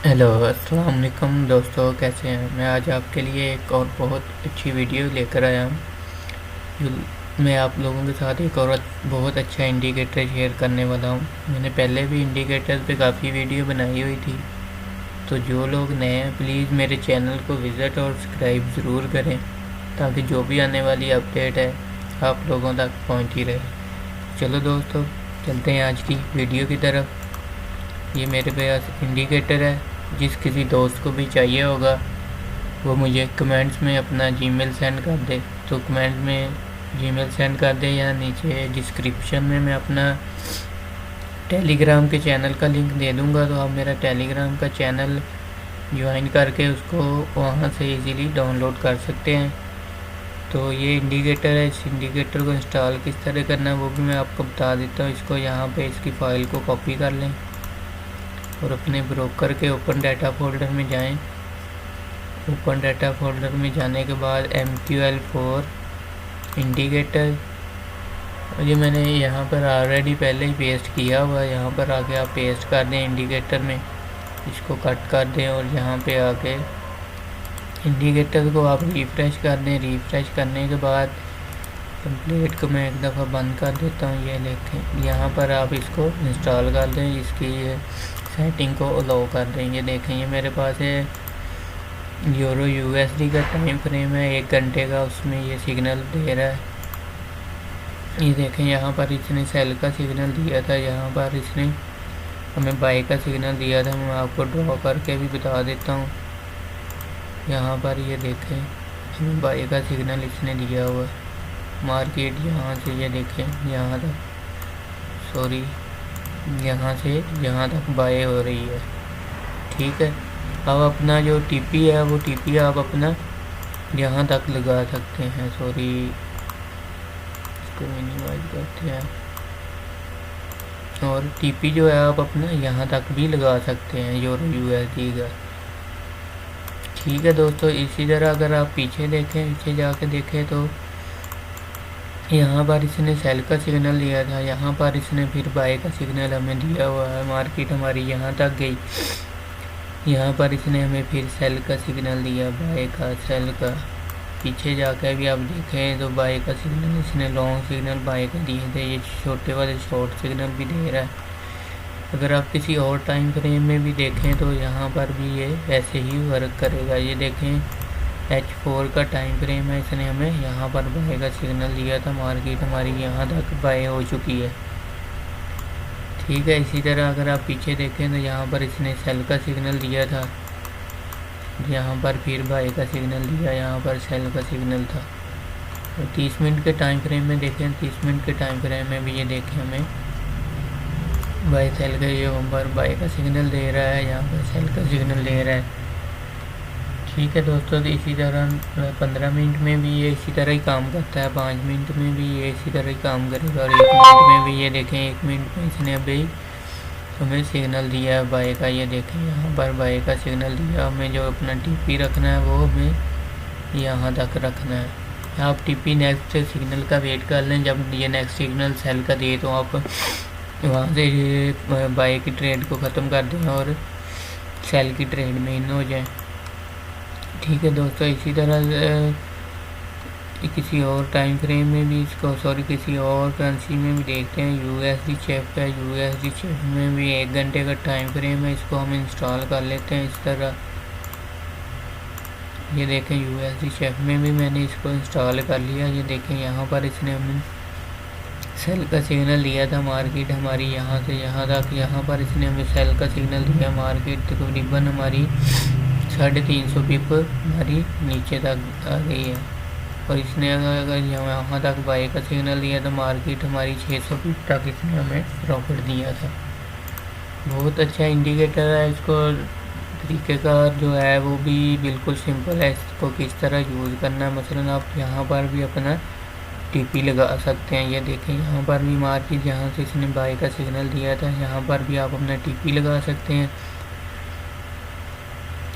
Hello अस्सलाम वालेकुम दोस्तों, कैसे हैं। मैं आज आपके लिए एक और बहुत अच्छी वीडियो लेकर आया हूँ। मैं आप लोगों के साथ एक और बहुत अच्छा इंडिकेटर शेयर करने वाला हूँ। मैंने पहले भी इंडिकेटर पे काफ़ी वीडियो बनाई हुई थी, तो जो लोग नए हैं प्लीज़ मेरे चैनल को विज़िट और सब्सक्राइब ज़रूर करें, ताकि जो भी आने वाली अपडेट है आप लोगों तक पहुँची रहे। चलो दोस्तों, चलते हैं आज की वीडियो की तरफ। ये मेरे पास इंडिकेटर है। जिस किसी दोस्त को भी चाहिए होगा वो मुझे कमेंट्स में अपना जीमेल सेंड कर दे, तो कमेंट में जीमेल सेंड कर दे, या नीचे डिस्क्रिप्शन में मैं अपना टेलीग्राम के चैनल का लिंक दे दूँगा, तो आप मेरा टेलीग्राम का चैनल ज्वाइन करके उसको वहाँ से इजीली डाउनलोड कर सकते हैं। तो ये इंडिकेटर है, इस इंडिकेटर को इंस्टॉल किस तरह करना है वो भी मैं आपको बता देता हूँ। इसको यहाँ पे इसकी फ़ाइल को कॉपी कर लें और अपने ब्रोकर के ओपन डाटा फोल्डर में जाएं। ओपन डाटा फोल्डर में जाने के बाद MQL4 इंडिकेटर, ये मैंने यहाँ पर ऑलरेडी पहले ही पेस्ट किया हुआ है। यहाँ पर आके आप पेस्ट कर दें इंडिकेटर में, इसको कट कर दें और यहाँ पे आके इंडिकेटर को आप रिफ़्रेश कर दें। रिफ़्रेश करने के बाद टेम्पलेट को मैं एक दफ़ा बंद कर देता हूँ। ये देखें, यहाँ पर आप इसको इंस्टॉल कर दें, इसकी सेटिंग को अलाउ कर दें। ये देखें, ये मेरे पास है यूरो USD का टाइम फ्रेम है 1 घंटे का, उसमें ये सिग्नल दे रहा है। ये देखें, यहाँ पर इसने सेल का सिग्नल दिया था, यहाँ पर इसने हमें बाई का सिग्नल दिया था। मैं आपको ड्रॉ करके भी बता देता हूँ। यहाँ पर ये देखें, हमें बाई का सिग्नल इसने दिया हुआ है। मार्केट यहाँ से ये देखें यहाँ तक, सॉरी, यहाँ से यहाँ तक बाय हो रही है। ठीक है, अब अपना जो TP है वो TP आप अपना यहाँ तक लगा सकते हैं। सॉरी, इसको मिनिमाइज करते हैं। और TP जो है आप अपना यहाँ तक भी लगा सकते हैं यूरो USD का। ठीक है दोस्तों, इसी तरह अगर आप पीछे देखें, पीछे जाके देखें तो यहाँ पर इसने सेल का सिग्नल दिया था, यहाँ पर इसने फिर बाय का सिग्नल हमें दिया हुआ है। मार्केट हमारी यहाँ तक गई, यहाँ पर इसने हमें फिर सेल का सिग्नल दिया, बाय का, सेल का। पीछे जाकर भी आप देखें तो बाय का सिग्नल इसने लॉन्ग सिग्नल बाय का दिए थे। ये छोटे वाले शॉर्ट सिग्नल भी दे रहा है। अगर आप किसी और टाइम फ्रेम में भी देखें तो यहाँ पर भी ये ऐसे ही वर्क करेगा। ये देखें, H4 का टाइम फ्रेम है, इसने हमें यहाँ पर बाय का सिग्नल दिया था। मार्केट हमारी यहाँ तक बाय हो चुकी है। ठीक है, इसी तरह अगर आप पीछे देखें तो यहाँ पर इसने सेल का सिग्नल दिया था, यहाँ पर फिर बाय का सिग्नल दिया, यहाँ पर सेल का सिग्नल था। तो 30 मिनट के टाइम फ्रेम में देखें, 30 मिनट के टाइम फ्रेम में भी ये देखें, हमें बाय सेल का ये पर बाय का सिग्नल दे रहा है, यहाँ पर सेल का सिग्नल दे रहा है। ठीक है दोस्तों, तो इसी तरह 15 मिनट में भी ये इसी तरह ही काम करता है, 5 मिनट में भी ये इसी तरह ही काम करेगा, और 1 मिनट में भी। ये देखें, 1 मिनट में इसने अभी हमें सिग्नल दिया है बाय का। ये देखें, यहाँ पर बाय का सिग्नल दिया। हमें जो अपना TP रखना है वो हमें यहाँ तक रखना है। आप TP नेक्स्ट सिग्नल का वेट कर लें, जब ये नेक्स्ट सिग्नल सेल का दे तो आप वहाँ से बाय की ट्रेड को ख़त्म कर दें और सेल की ट्रेड में इन हो जाए। ठीक है दोस्तों, इसी तरह किसी और टाइम फ्रेम में भी इसको, सॉरी, किसी और करेंसी में भी देखते हैं। USD चेप है, USD चेप में भी 1 घंटे का टाइम फ्रेम है, इसको हम इंस्टॉल कर लेते हैं इस तरह। ये देखें, USD चेप में भी मैंने इसको इंस्टॉल कर लिया। ये देखें, यहाँ पर इसने हमें सेल का सिग्नल दिया था। मार्केट हमारी यहाँ से यहाँ तक, यहाँ पर इसने हमें सेल का सिग्नल दिया। मार्केट तकरीबन हमारी 350 पिप हमारी नीचे तक आ गई है, और इसने अगर यहाँ तक बाय का सिग्नल दिया तो मार्केट हमारी 600 पिप तक इसने हमें प्रॉफिट दिया था। बहुत अच्छा इंडिकेटर है। इसको तरीक़ेकार जो है वो भी बिल्कुल सिंपल है। इसको किस तरह यूज़ करना है, मसलन आप यहाँ पर भी अपना TP लगा सकते हैं। ये देखें, यहाँ पर भी मार्केट जहाँ से इसने बाय का सिग्नल दिया था, यहाँ पर भी आप अपना TP लगा सकते हैं।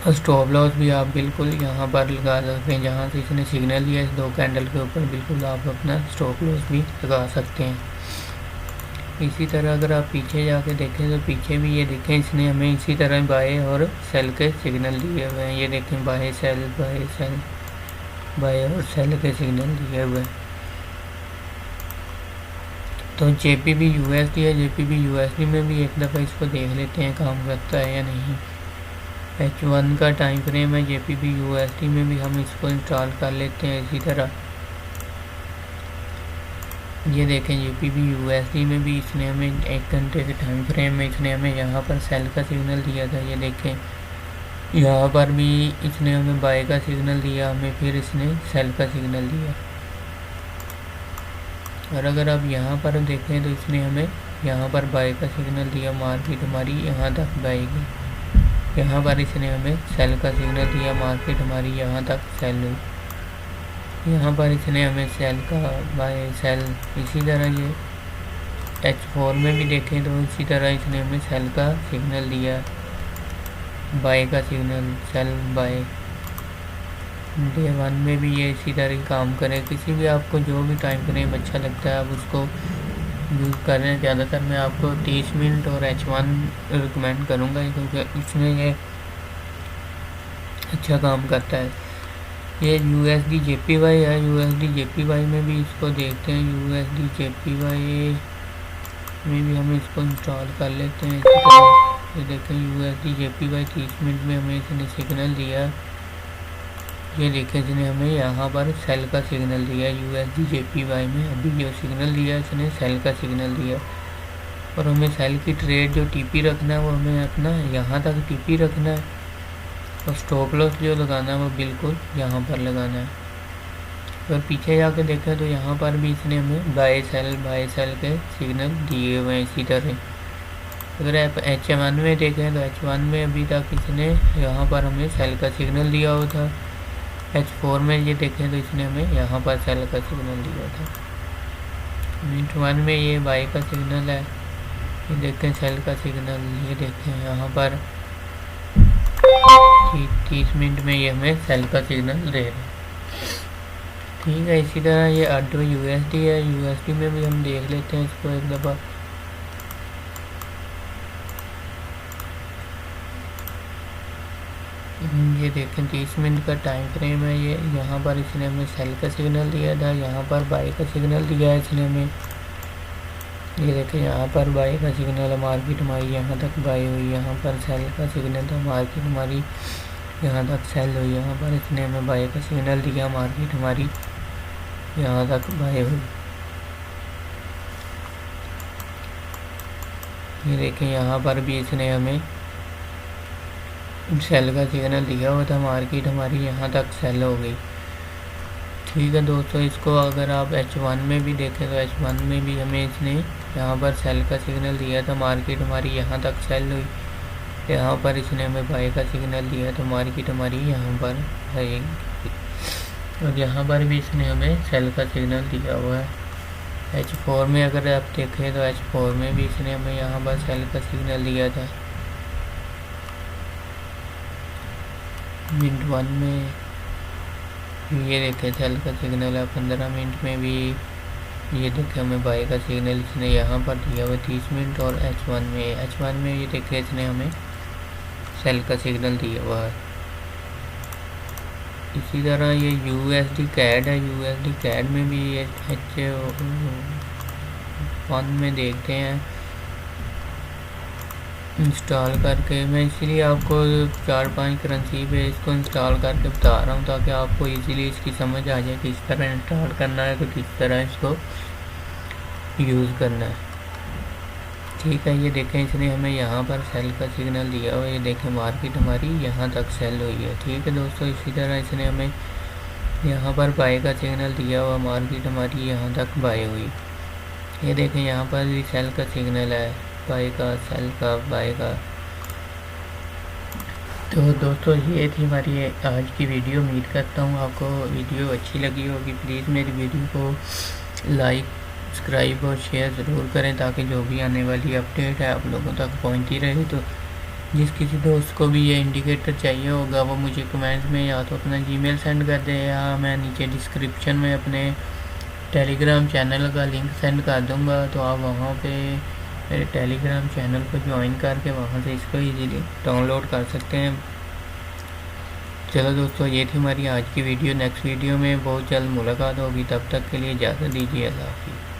और स्टॉप लॉस भी आप बिल्कुल यहाँ पर लगा सकते हैं, जहाँ से इसने सिग्नल दिया इस 2 कैंडल के ऊपर बिल्कुल आप अपना स्टॉप लॉस भी लगा सकते हैं। इसी तरह अगर आप पीछे जाके देखें तो पीछे भी ये देखें, इसने हमें इसी तरह बाय और सेल के सिग्नल दिए हुए हैं। ये देखें बाय सेल बाय और सेल के सिग्नल दिए हुए हैं। तो JPB USD है, JPB USD में भी एक दफ़ा इसको देख लेते हैं काम करता है या नहीं। H1 का टाइम फ्रेम है, JPB USD में भी हम इसको इंस्टॉल कर लेते हैं। इसी तरह ये देखें JPB USD में भी इसने हमें 1 घंटे के टाइम फ्रेम में इसने हमें यहाँ पर सेल का सिग्नल दिया था। ये देखें यहाँ पर भी इसने हमें बाय का सिग्नल दिया, हमें फिर इसने सेल का सिग्नल दिया। और अगर आप यहाँ पर देखें तो इसने हमें यहाँ पर बाय का सिग्नल दिया, मार्केट हमारी यहाँ तक बाय गई। यहाँ पर इसने हमें सेल का सिग्नल दिया, मार्केट हमारी यहाँ तक सेल हुई। यहाँ पर इसने हमें सेल का बाय सेल। इसी तरह ये H4 में भी देखें तो इसी तरह इसने हमें सेल का सिग्नल दिया, बाय का सिग्नल, सेल बाय। Day 1 में भी ये इसी तरह काम करें। किसी भी आपको जो भी टाइम फ्रेम अच्छा लगता है आप उसको यूज़ करें। ज़्यादातर मैं आपको 30 मिनट और H1 रिकमेंड करूँगा क्योंकि इसमें ये अच्छा काम करता है। ये USD JPY है, USD JPY में भी इसको देखते हैं। USD JPY में भी हम इसको इंस्टॉल कर लेते हैं। इसी तरह ये देखें USD JPY 30 मिनट में हमें इसने सिग्नल दिया। ये देखें इसने हमें यहाँ पर सेल का सिग्नल दिया। USD JPY में अभी जो सिग्नल दिया इसने सेल का सिग्नल दिया। और हमें सेल की ट्रेड जो TP रखना है वो हमें अपना यहाँ तक TP रखना है, और स्टॉप लॉस जो लगाना है वो बिल्कुल यहाँ पर लगाना है। और पीछे जाके देखें तो यहाँ पर भी इसने हमें बाय सेल के सिग्नल दिए हुए हैं। इसी तरह अगर आप H1 में देखें तो H1 में अभी तक इसने यहाँ पर हमें सेल का सिग्नल दिया हुआ था। H4 में ये देखें तो इसने हमें यहाँ पर सेल का सिग्नल दिया था। मिनट 1 में ये बाय का सिग्नल है, ये देखें सेल का सिग्नल। ये देखें यहाँ पर 30 मिनट में ये हमें सेल का सिग्नल दे रहे हैं। ठीक है, इसी तरह ये ADO USD है, USD में भी हम देख लेते हैं इसको एक दफ़ा। ये देखें 30 मिनट का टाइम फ्रेम है। ये यहाँ पर इसने हमें सेल का सिग्नल दिया था, यहाँ पर बाय का सिग्नल दिया है इसने हमें। ये देखें यहाँ पर बाय का सिग्नल है, मार्केट हमारी यहाँ तक बाय हुई। यहाँ पर सेल का सिग्नल था, मार्केट हमारी यहाँ तक सेल हुई। यहाँ पर इसने हमें बाय का सिग्नल दिया, मार्केट हमारी यहाँ तक बाय हुई। ये देखें यहाँ पर भी इसने हमें सेल का सिग्नल दिया हुआ था, मार्केट हमारी यहाँ तक सेल हो गई। ठीक है दोस्तों, इसको अगर आप H1 में भी देखें तो H1 में भी हमें इसने यहाँ पर सेल का सिग्नल दिया था, मार्केट हमारी यहाँ तक सेल हुई। यहाँ पर इसने हमें बाय का सिग्नल दिया तो मार्केट हमारी यहाँ पर आएगी। और यहाँ पर भी इसने हमें सेल का सिग्नल दिया हुआ है। H4 में अगर आप देखें तो H4 में भी इसने हमें यहाँ पर सेल का सिग्नल दिया था। मिनट 1 में ये देखें सेल का सिग्नल है। 15 मिनट में भी ये देखें हमें बाय का सिग्नल इसने यहाँ पर दिया हुआ 30 मिनट। और H1 में ये देखें इसने हमें सेल का सिग्नल दिया हुआ है। इसी तरह ये USD CAD है, USD CAD में भी ये H1 में देखते हैं इंस्टॉल करके। मैं इसीलिए आपको 4-5 करेंसी पे इसको इंस्टॉल करके बता रहा हूँ ताकि आपको इजीली इसकी समझ आ जाए किस तरह इंस्टॉल करना है, तो किस तरह इसको यूज़ करना है। ठीक है, ये देखें इसने हमें यहाँ पर सेल का सिग्नल दिया हुआ है। ये देखें मार्केट हमारी यहाँ तक सेल हुई है। ठीक है दोस्तों, इसी तरह इसने हमें यहाँ पर बाय का सिग्नल दिया हुआ, मार्केट हमारी यहाँ तक बाय हुई। ये देखें यहाँ पर भी सेल का सिग्नल है, बाय का, सेल का, बाय का। तो दोस्तों ये थी हमारी आज की वीडियो। उम्मीद करता हूँ आपको वीडियो अच्छी लगी होगी। प्लीज़ मेरी वीडियो को लाइक, सब्सक्राइब और शेयर ज़रूर करें ताकि जो भी आने वाली अपडेट है आप लोगों तक पहुँचती रहे। तो जिस किसी दोस्त को भी ये इंडिकेटर चाहिए होगा वो मुझे कमेंट्स में या तो अपना जीमेल सेंड कर दे, या मैं नीचे डिस्क्रिप्शन में अपने टेलीग्राम चैनल का लिंक सेंड कर दूँगा, तो आप वहाँ पे मेरे टेलीग्राम चैनल को ज्वाइन करके वहाँ से इसको इजीली डाउनलोड कर सकते हैं। चलो दोस्तों, ये थी हमारी आज की वीडियो। नेक्स्ट वीडियो में बहुत जल्द मुलाकात होगी, तब तक के लिए इजाज़त दीजिए। अल्लाह हाफ़िज़।